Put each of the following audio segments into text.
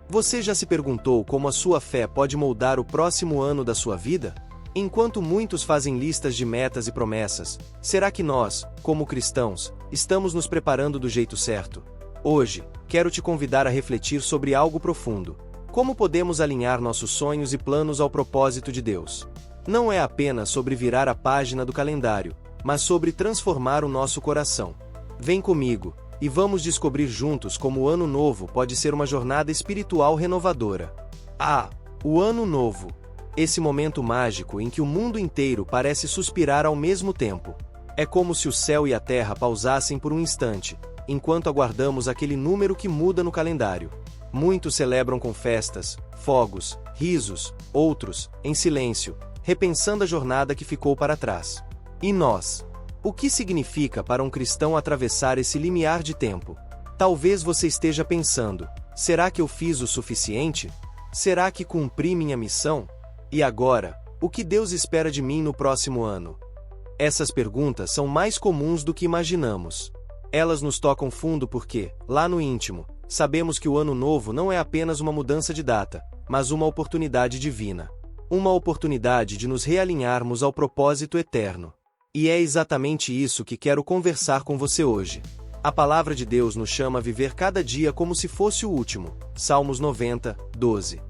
Você já se perguntou como a sua fé pode moldar o próximo ano da sua vida? Enquanto muitos fazem listas de metas e promessas, será que nós, como cristãos, estamos nos preparando do jeito certo? Hoje, quero te convidar a refletir sobre algo profundo. Como podemos alinhar nossos sonhos e planos ao propósito de Deus? Não é apenas sobre virar a página do calendário, mas sobre transformar o nosso coração. Vem comigo, e vamos descobrir juntos como o Ano Novo pode ser uma jornada espiritual renovadora. O Ano Novo. Esse momento mágico em que o mundo inteiro parece suspirar ao mesmo tempo. É como se o céu e a terra pausassem por um instante, enquanto aguardamos aquele número que muda no calendário. Muitos celebram com festas, fogos, risos, outros, em silêncio, repensando a jornada que ficou para trás. E nós? O que significa para um cristão atravessar esse limiar de tempo? Talvez você esteja pensando: será que eu fiz o suficiente? Será que cumpri minha missão? E agora, o que Deus espera de mim no próximo ano? Essas perguntas são mais comuns do que imaginamos. Elas nos tocam fundo porque, lá no íntimo, sabemos que o Ano Novo não é apenas uma mudança de data, mas uma oportunidade divina. Uma oportunidade de nos realinharmos ao propósito eterno. E é exatamente isso que quero conversar com você hoje. A palavra de Deus nos chama a viver cada dia como se fosse o último. Salmos 90, 12.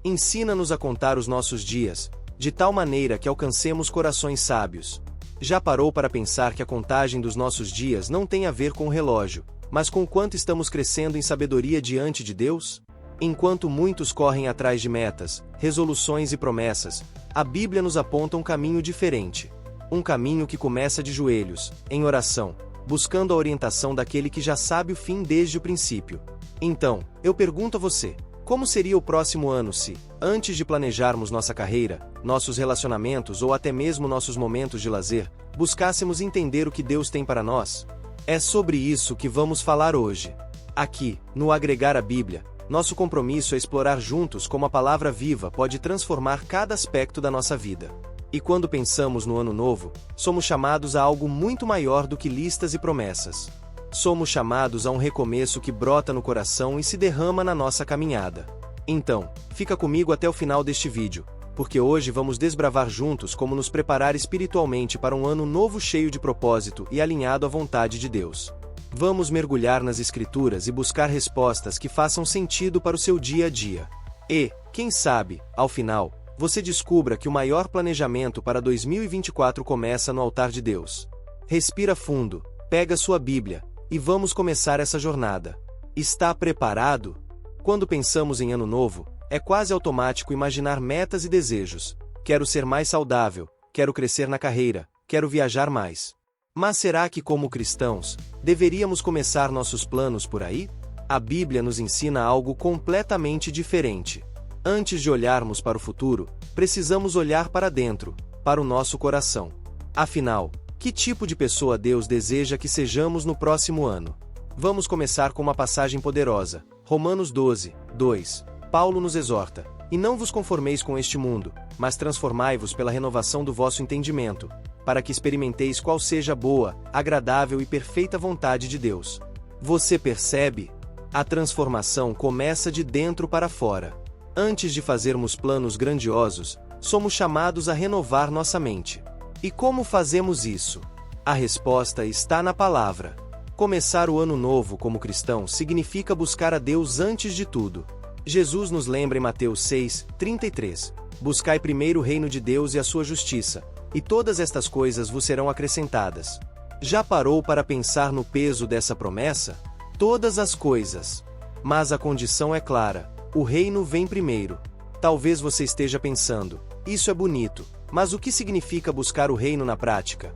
Ensina-nos a contar os nossos dias, de tal maneira que alcancemos corações sábios. Já parou para pensar que a contagem dos nossos dias não tem a ver com o relógio, mas com o quanto estamos crescendo em sabedoria diante de Deus? Enquanto muitos correm atrás de metas, resoluções e promessas, a Bíblia nos aponta um caminho diferente. Um caminho que começa de joelhos, em oração, buscando a orientação daquele que já sabe o fim desde o princípio. Então, eu pergunto a você: como seria o próximo ano se, antes de planejarmos nossa carreira, nossos relacionamentos ou até mesmo nossos momentos de lazer, buscássemos entender o que Deus tem para nós? É sobre isso que vamos falar hoje. Aqui, no Agregar a Bíblia, nosso compromisso é explorar juntos como a palavra viva pode transformar cada aspecto da nossa vida. E quando pensamos no Ano Novo, somos chamados a algo muito maior do que listas e promessas. Somos chamados a um recomeço que brota no coração e se derrama na nossa caminhada. Então, fica comigo até o final deste vídeo, porque hoje vamos desbravar juntos como nos preparar espiritualmente para um ano novo cheio de propósito e alinhado à vontade de Deus. Vamos mergulhar nas Escrituras e buscar respostas que façam sentido para o seu dia a dia. E, quem sabe, ao final, você descubra que o maior planejamento para 2024 começa no altar de Deus. Respira fundo, pega sua Bíblia, e vamos começar essa jornada. Está preparado? Quando pensamos em Ano Novo, é quase automático imaginar metas e desejos. Quero ser mais saudável, quero crescer na carreira, quero viajar mais. Mas será que, como cristãos, deveríamos começar nossos planos por aí? A Bíblia nos ensina algo completamente diferente. Antes de olharmos para o futuro, precisamos olhar para dentro, para o nosso coração. Afinal, que tipo de pessoa Deus deseja que sejamos no próximo ano? Vamos começar com uma passagem poderosa. Romanos 12, 2. Paulo nos exorta: e não vos conformeis com este mundo, mas transformai-vos pela renovação do vosso entendimento, para que experimenteis qual seja a boa, agradável e perfeita vontade de Deus. Você percebe? A transformação começa de dentro para fora. Antes de fazermos planos grandiosos, somos chamados a renovar nossa mente. E como fazemos isso? A resposta está na palavra. Começar o Ano Novo como cristão significa buscar a Deus antes de tudo. Jesus nos lembra em Mateus 6, 33. Buscai primeiro o reino de Deus e a sua justiça, e todas estas coisas vos serão acrescentadas. Já parou para pensar no peso dessa promessa? Todas as coisas. Mas a condição é clara: o reino vem primeiro. Talvez você esteja pensando: isso é bonito, mas o que significa buscar o reino na prática?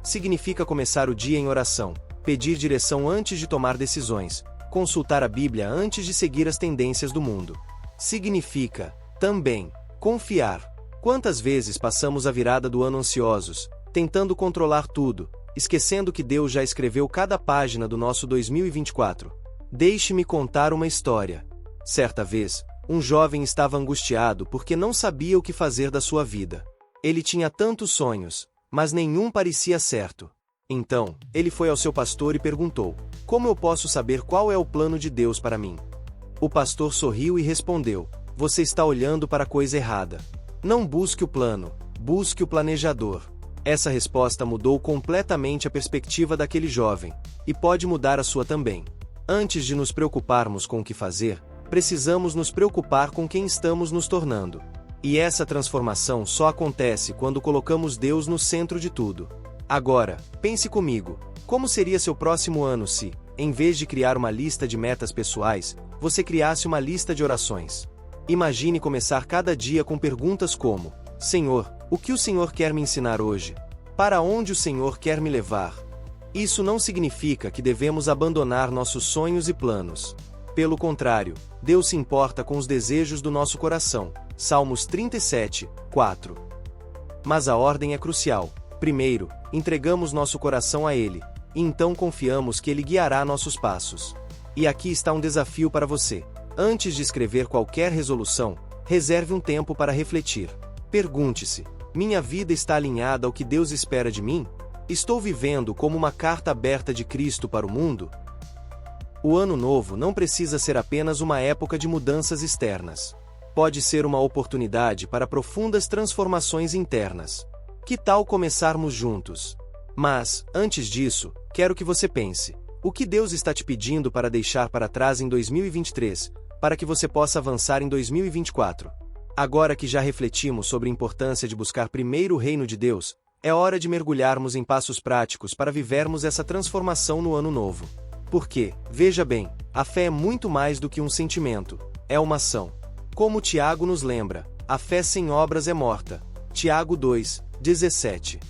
Significa começar o dia em oração, pedir direção antes de tomar decisões, consultar a Bíblia antes de seguir as tendências do mundo. Significa, também, confiar. Quantas vezes passamos a virada do ano ansiosos, tentando controlar tudo, esquecendo que Deus já escreveu cada página do nosso 2024? Deixe-me contar uma história. Certa vez, um jovem estava angustiado porque não sabia o que fazer da sua vida. Ele tinha tantos sonhos, mas nenhum parecia certo. Então, ele foi ao seu pastor e perguntou: como eu posso saber qual é o plano de Deus para mim? O pastor sorriu e respondeu: Você está olhando para a coisa errada. Não busque o plano, busque o planejador. Essa resposta mudou completamente a perspectiva daquele jovem, e pode mudar a sua também. Antes de nos preocuparmos com o que fazer, precisamos nos preocupar com quem estamos nos tornando. E essa transformação só acontece quando colocamos Deus no centro de tudo. Agora, pense comigo, como seria seu próximo ano se, em vez de criar uma lista de metas pessoais, você criasse uma lista de orações? Imagine começar cada dia com perguntas como: Senhor, o que o Senhor quer me ensinar hoje? Para onde o Senhor quer me levar? Isso não significa que devemos abandonar nossos sonhos e planos. Pelo contrário, Deus se importa com os desejos do nosso coração. Salmos 37, 4. Mas a ordem é crucial. Primeiro, entregamos nosso coração a Ele, e então confiamos que Ele guiará nossos passos. E aqui está um desafio para você. Antes de escrever qualquer resolução, reserve um tempo para refletir. Pergunte-se: minha vida está alinhada ao que Deus espera de mim? Estou vivendo como uma carta aberta de Cristo para o mundo? O ano novo não precisa ser apenas uma época de mudanças externas. Pode ser uma oportunidade para profundas transformações internas. Que tal começarmos juntos? Mas, antes disso, quero que você pense: o que Deus está te pedindo para deixar para trás em 2023, para que você possa avançar em 2024? Agora que já refletimos sobre a importância de buscar primeiro o reino de Deus, é hora de mergulharmos em passos práticos para vivermos essa transformação no ano novo. Porque, veja bem, a fé é muito mais do que um sentimento, é uma ação. Como Tiago nos lembra, a fé sem obras é morta. Tiago 2, 17.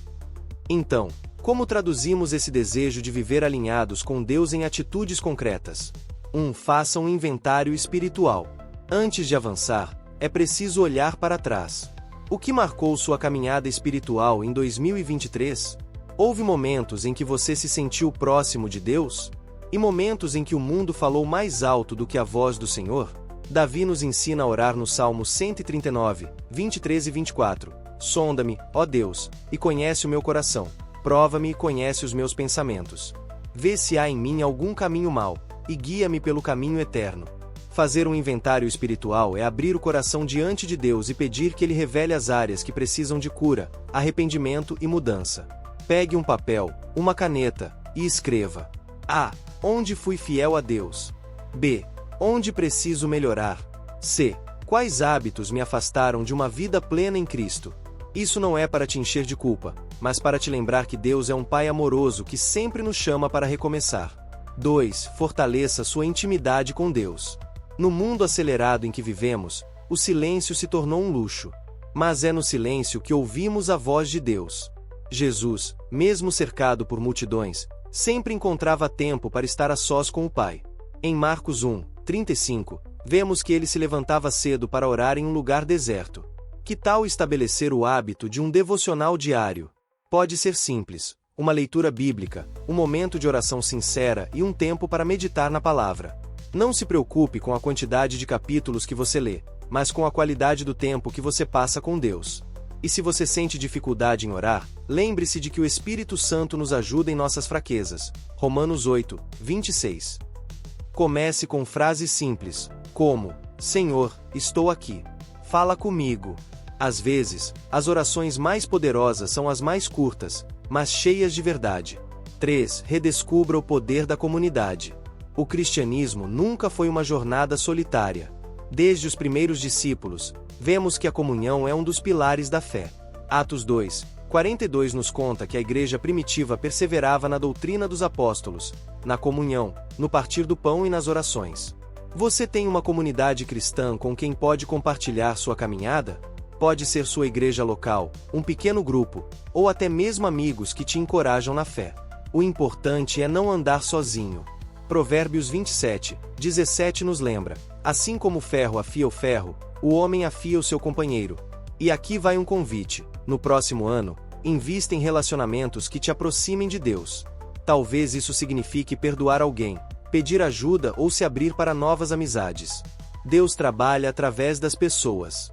Então, como traduzimos esse desejo de viver alinhados com Deus em atitudes concretas? 1. Faça um inventário espiritual. Antes de avançar, é preciso olhar para trás. O que marcou sua caminhada espiritual em 2023? Houve momentos em que você se sentiu próximo de Deus? E momentos em que o mundo falou mais alto do que a voz do Senhor? Davi nos ensina a orar no Salmo 139, 23 e 24. Sonda-me, ó Deus, e conhece o meu coração. Prova-me e conhece os meus pensamentos. Vê se há em mim algum caminho mau, e guia-me pelo caminho eterno. Fazer um inventário espiritual é abrir o coração diante de Deus e pedir que Ele revele as áreas que precisam de cura, arrependimento e mudança. Pegue um papel, uma caneta, e escreva: A. Onde fui fiel a Deus? B. Onde preciso melhorar? C. Quais hábitos me afastaram de uma vida plena em Cristo? Isso não é para te encher de culpa, mas para te lembrar que Deus é um Pai amoroso que sempre nos chama para recomeçar. 2. Fortaleça sua intimidade com Deus. No mundo acelerado em que vivemos, o silêncio se tornou um luxo. Mas é no silêncio que ouvimos a voz de Deus. Jesus, mesmo cercado por multidões, sempre encontrava tempo para estar a sós com o Pai. Em Marcos 1, 35, vemos que ele se levantava cedo para orar em um lugar deserto. Que tal estabelecer o hábito de um devocional diário? Pode ser simples: uma leitura bíblica, um momento de oração sincera e um tempo para meditar na palavra. Não se preocupe com a quantidade de capítulos que você lê, mas com a qualidade do tempo que você passa com Deus. E se você sente dificuldade em orar, lembre-se de que o Espírito Santo nos ajuda em nossas fraquezas. Romanos 8, 26. Comece com frases simples, como: Senhor, estou aqui. Fala comigo. Às vezes, as orações mais poderosas são as mais curtas, mas cheias de verdade. 3. Redescubra o poder da comunidade. O cristianismo nunca foi uma jornada solitária. Desde os primeiros discípulos, vemos que a comunhão é um dos pilares da fé. Atos 2, 42 nos conta que a igreja primitiva perseverava na doutrina dos apóstolos, na comunhão, no partir do pão e nas orações. Você tem uma comunidade cristã com quem pode compartilhar sua caminhada? Pode ser sua igreja local, um pequeno grupo, ou até mesmo amigos que te encorajam na fé. O importante é não andar sozinho. Provérbios 27, 17 nos lembra: assim como o ferro afia o ferro, o homem afia o seu companheiro. E aqui vai um convite: no próximo ano, invista em relacionamentos que te aproximem de Deus. Talvez isso signifique perdoar alguém, pedir ajuda ou se abrir para novas amizades. Deus trabalha através das pessoas.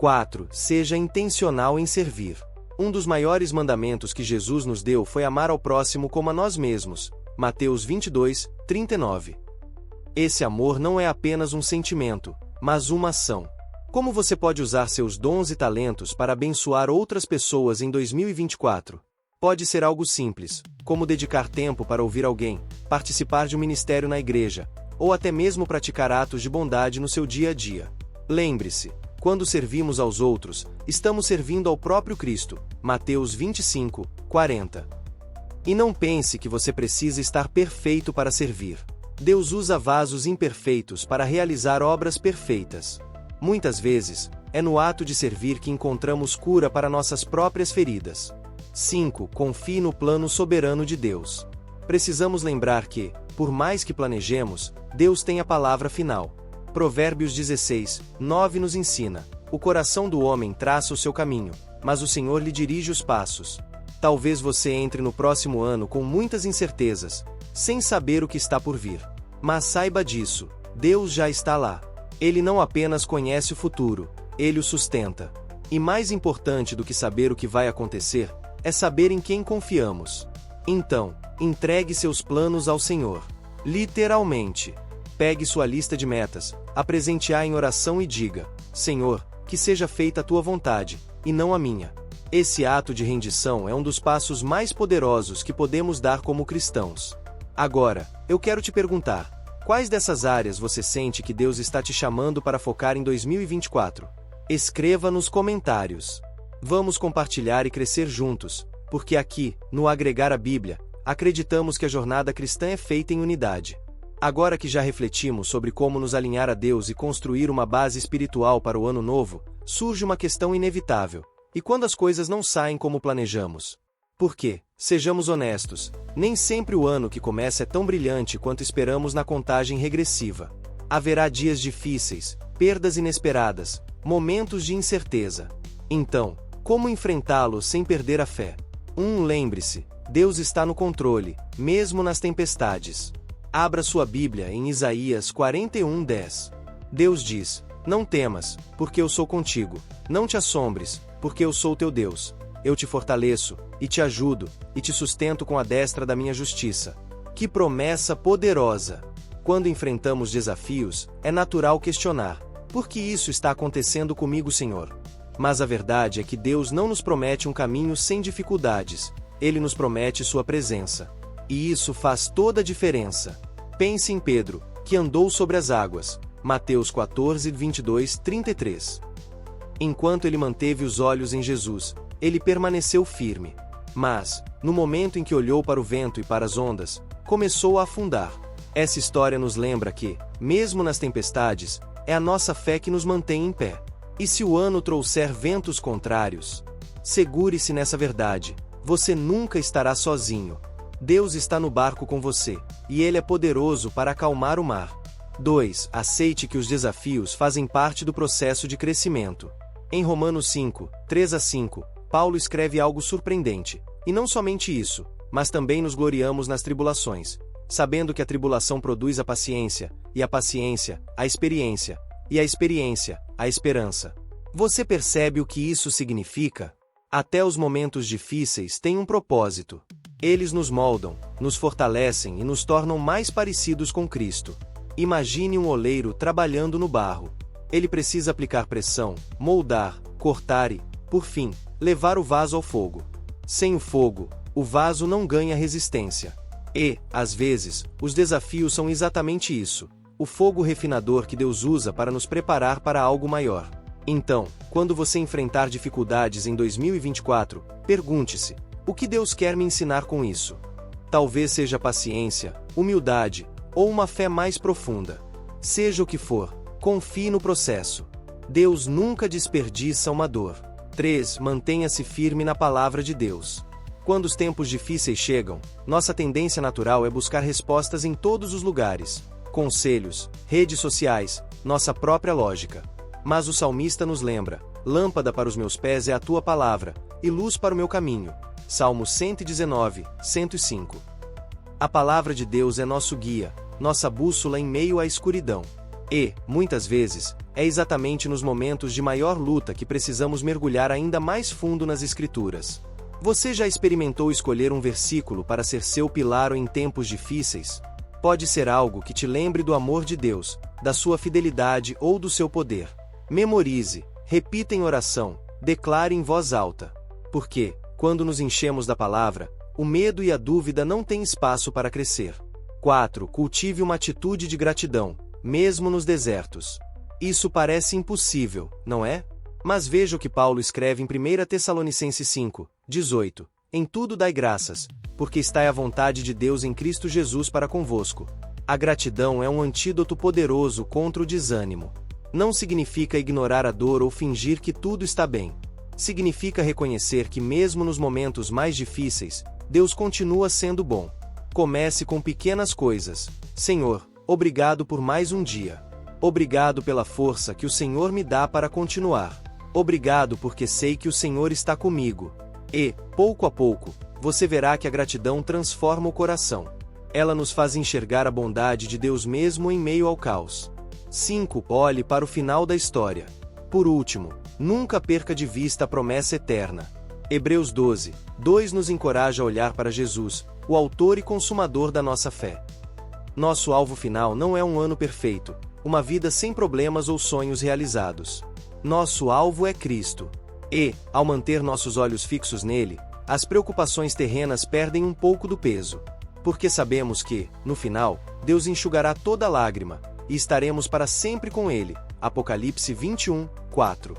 4. Seja intencional em servir. Um dos maiores mandamentos que Jesus nos deu foi amar ao próximo como a nós mesmos. Mateus 22, 39. Esse amor não é apenas um sentimento, mas uma ação. Como você pode usar seus dons e talentos para abençoar outras pessoas em 2024? Pode ser algo simples, como dedicar tempo para ouvir alguém, participar de um ministério na igreja, ou até mesmo praticar atos de bondade no seu dia a dia. Lembre-se, quando servimos aos outros, estamos servindo ao próprio Cristo. Mateus 25, 40. E não pense que você precisa estar perfeito para servir. Deus usa vasos imperfeitos para realizar obras perfeitas. Muitas vezes, é no ato de servir que encontramos cura para nossas próprias feridas. 5. Confie no plano soberano de Deus. Precisamos lembrar que, por mais que planejemos, Deus tem a palavra final. Provérbios 16, 9 nos ensina: o coração do homem traça o seu caminho, mas o Senhor lhe dirige os passos. Talvez você entre no próximo ano com muitas incertezas, sem saber o que está por vir. Mas saiba disso, Deus já está lá. Ele não apenas conhece o futuro, ele o sustenta. E mais importante do que saber o que vai acontecer, é saber em quem confiamos. Então, entregue seus planos ao Senhor. Literalmente. Pegue sua lista de metas, apresente-a em oração e diga: Senhor, que seja feita a tua vontade, e não a minha. Esse ato de rendição é um dos passos mais poderosos que podemos dar como cristãos. Agora, eu quero te perguntar: quais dessas áreas você sente que Deus está te chamando para focar em 2024? Escreva nos comentários. Vamos compartilhar e crescer juntos, porque aqui, no Agregar a Bíblia, acreditamos que a jornada cristã é feita em unidade. Agora que já refletimos sobre como nos alinhar a Deus e construir uma base espiritual para o ano novo, surge uma questão inevitável: e quando as coisas não saem como planejamos? Porque, sejamos honestos, nem sempre o ano que começa é tão brilhante quanto esperamos na contagem regressiva. Haverá dias difíceis, perdas inesperadas, momentos de incerteza. Então, como enfrentá-los sem perder a fé? Lembre-se, Deus está no controle, mesmo nas tempestades. Abra sua Bíblia em Isaías 41:10. Deus diz: Não temas, porque eu sou contigo. Não te assombres, porque eu sou teu Deus. Eu te fortaleço, e te ajudo, e te sustento com a destra da minha justiça. Que promessa poderosa! Quando enfrentamos desafios, é natural questionar: por que isso está acontecendo comigo, Senhor? Mas a verdade é que Deus não nos promete um caminho sem dificuldades, Ele nos promete sua presença. E isso faz toda a diferença. Pense em Pedro, que andou sobre as águas. Mateus 14, 22, 33. Enquanto ele manteve os olhos em Jesus, ele permaneceu firme. Mas, no momento em que olhou para o vento e para as ondas, começou a afundar. Essa história nos lembra que, mesmo nas tempestades, é a nossa fé que nos mantém em pé. E se o ano trouxer ventos contrários? Segure-se nessa verdade: você nunca estará sozinho. Deus está no barco com você, e Ele é poderoso para acalmar o mar. 2. Aceite que os desafios fazem parte do processo de crescimento. Em Romanos 5, 3-5, Paulo escreve algo surpreendente. E não somente isso, mas também nos gloriamos nas tribulações, sabendo que a tribulação produz a paciência, e a paciência, a experiência, e a experiência, a esperança. Você percebe o que isso significa? Até os momentos difíceis têm um propósito. Eles nos moldam, nos fortalecem e nos tornam mais parecidos com Cristo. Imagine um oleiro trabalhando no barro. Ele precisa aplicar pressão, moldar, cortar e, por fim, levar o vaso ao fogo. Sem o fogo, o vaso não ganha resistência. E, às vezes, os desafios são exatamente isso: o fogo refinador que Deus usa para nos preparar para algo maior. Então, quando você enfrentar dificuldades em 2024, pergunte-se: o que Deus quer me ensinar com isso? Talvez seja paciência, humildade, ou uma fé mais profunda. Seja o que for, confie no processo. Deus nunca desperdiça uma dor. 3. Mantenha-se firme na palavra de Deus. Quando os tempos difíceis chegam, nossa tendência natural é buscar respostas em todos os lugares: conselhos, redes sociais, nossa própria lógica. Mas o salmista nos lembra: lâmpada para os meus pés é a tua palavra, e luz para o meu caminho. Salmo 119, 105. A palavra de Deus é nosso guia, nossa bússola em meio à escuridão. E, muitas vezes, é exatamente nos momentos de maior luta que precisamos mergulhar ainda mais fundo nas Escrituras. Você já experimentou escolher um versículo para ser seu pilar em tempos difíceis? Pode ser algo que te lembre do amor de Deus, da sua fidelidade ou do seu poder. Memorize, repita em oração, declare em voz alta. Porque, quando nos enchemos da palavra, o medo e a dúvida não têm espaço para crescer. 4. Cultive uma atitude de gratidão, mesmo nos desertos. Isso parece impossível, não é? Mas veja o que Paulo escreve em 1 Tessalonicenses 5, 18. Em tudo dai graças, porque está à vontade de Deus em Cristo Jesus para convosco. A gratidão é um antídoto poderoso contra o desânimo. Não significa ignorar a dor ou fingir que tudo está bem. Significa reconhecer que mesmo nos momentos mais difíceis, Deus continua sendo bom. Comece com pequenas coisas. Senhor, obrigado por mais um dia. Obrigado pela força que o Senhor me dá para continuar. Obrigado porque sei que o Senhor está comigo. E, pouco a pouco, você verá que a gratidão transforma o coração. Ela nos faz enxergar a bondade de Deus mesmo em meio ao caos. 5. Olhe para o final da história. Por último, nunca perca de vista a promessa eterna. Hebreus 12, 2 nos encoraja a olhar para Jesus, o autor e consumador da nossa fé. Nosso alvo final não é um ano perfeito, uma vida sem problemas ou sonhos realizados. Nosso alvo é Cristo. E, ao manter nossos olhos fixos nele, as preocupações terrenas perdem um pouco do peso. Porque sabemos que, no final, Deus enxugará toda lágrima, e estaremos para sempre com ele. Apocalipse 21, 4.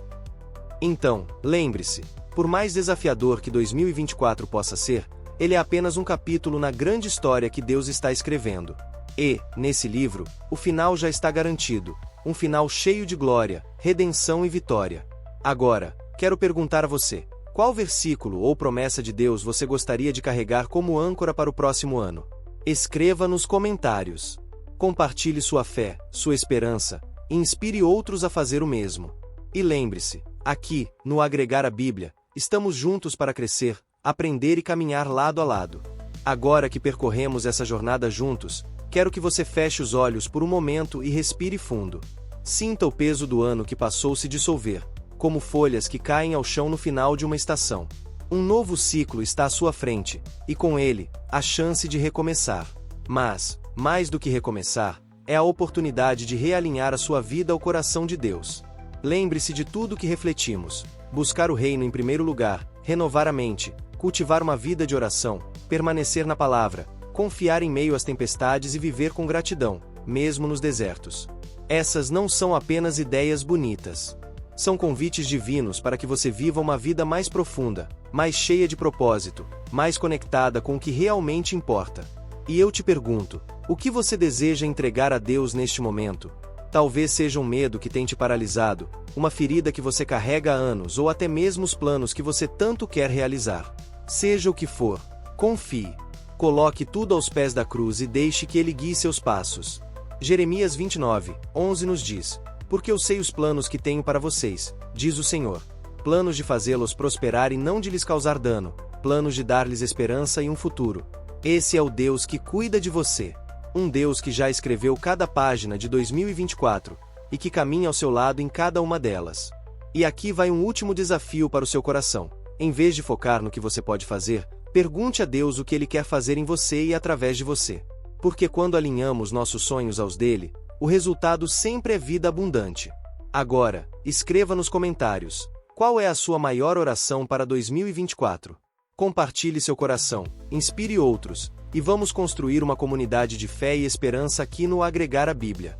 Então, lembre-se, por mais desafiador que 2024 possa ser, ele é apenas um capítulo na grande história que Deus está escrevendo. E, nesse livro, o final já está garantido, um final cheio de glória, redenção e vitória. Agora, quero perguntar a você, qual versículo ou promessa de Deus você gostaria de carregar como âncora para o próximo ano? Escreva nos comentários. Compartilhe sua fé, sua esperança, e inspire outros a fazer o mesmo. E lembre-se, aqui, no Agregar a Bíblia, estamos juntos para crescer, aprender e caminhar lado a lado. Agora que percorremos essa jornada juntos, quero que você feche os olhos por um momento e respire fundo. Sinta o peso do ano que passou se dissolver, como folhas que caem ao chão no final de uma estação. Um novo ciclo está à sua frente, e com ele, a chance de recomeçar. Mas, mais do que recomeçar, é a oportunidade de realinhar a sua vida ao coração de Deus. Lembre-se de tudo que refletimos. Buscar o reino em primeiro lugar, renovar a mente, cultivar uma vida de oração, permanecer na palavra, confiar em meio às tempestades e viver com gratidão, mesmo nos desertos. Essas não são apenas ideias bonitas. São convites divinos para que você viva uma vida mais profunda, mais cheia de propósito, mais conectada com o que realmente importa. E eu te pergunto, o que você deseja entregar a Deus neste momento? Talvez seja um medo que tem te paralisado, uma ferida que você carrega há anos ou até mesmo os planos que você tanto quer realizar. Seja o que for, confie. Coloque tudo aos pés da cruz e deixe que ele guie seus passos. Jeremias 29, 11 nos diz: porque eu sei os planos que tenho para vocês, diz o Senhor. Planos de fazê-los prosperar e não de lhes causar dano, planos de dar-lhes esperança e um futuro. Esse é o Deus que cuida de você. Um Deus que já escreveu cada página de 2024, e que caminha ao seu lado em cada uma delas. E aqui vai um último desafio para o seu coração. Em vez de focar no que você pode fazer, pergunte a Deus o que Ele quer fazer em você e através de você. Porque quando alinhamos nossos sonhos aos dele, o resultado sempre é vida abundante. Agora, escreva nos comentários, qual é a sua maior oração para 2024? Compartilhe seu coração, inspire outros, e vamos construir uma comunidade de fé e esperança aqui no Agregar a Bíblia.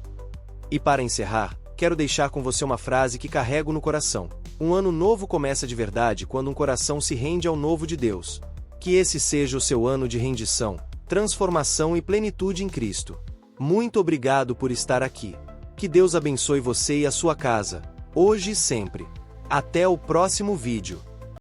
E para encerrar, quero deixar com você uma frase que carrego no coração. Um ano novo começa de verdade quando um coração se rende ao novo de Deus. Que esse seja o seu ano de rendição, transformação e plenitude em Cristo. Muito obrigado por estar aqui. Que Deus abençoe você e a sua casa, hoje e sempre. Até o próximo vídeo.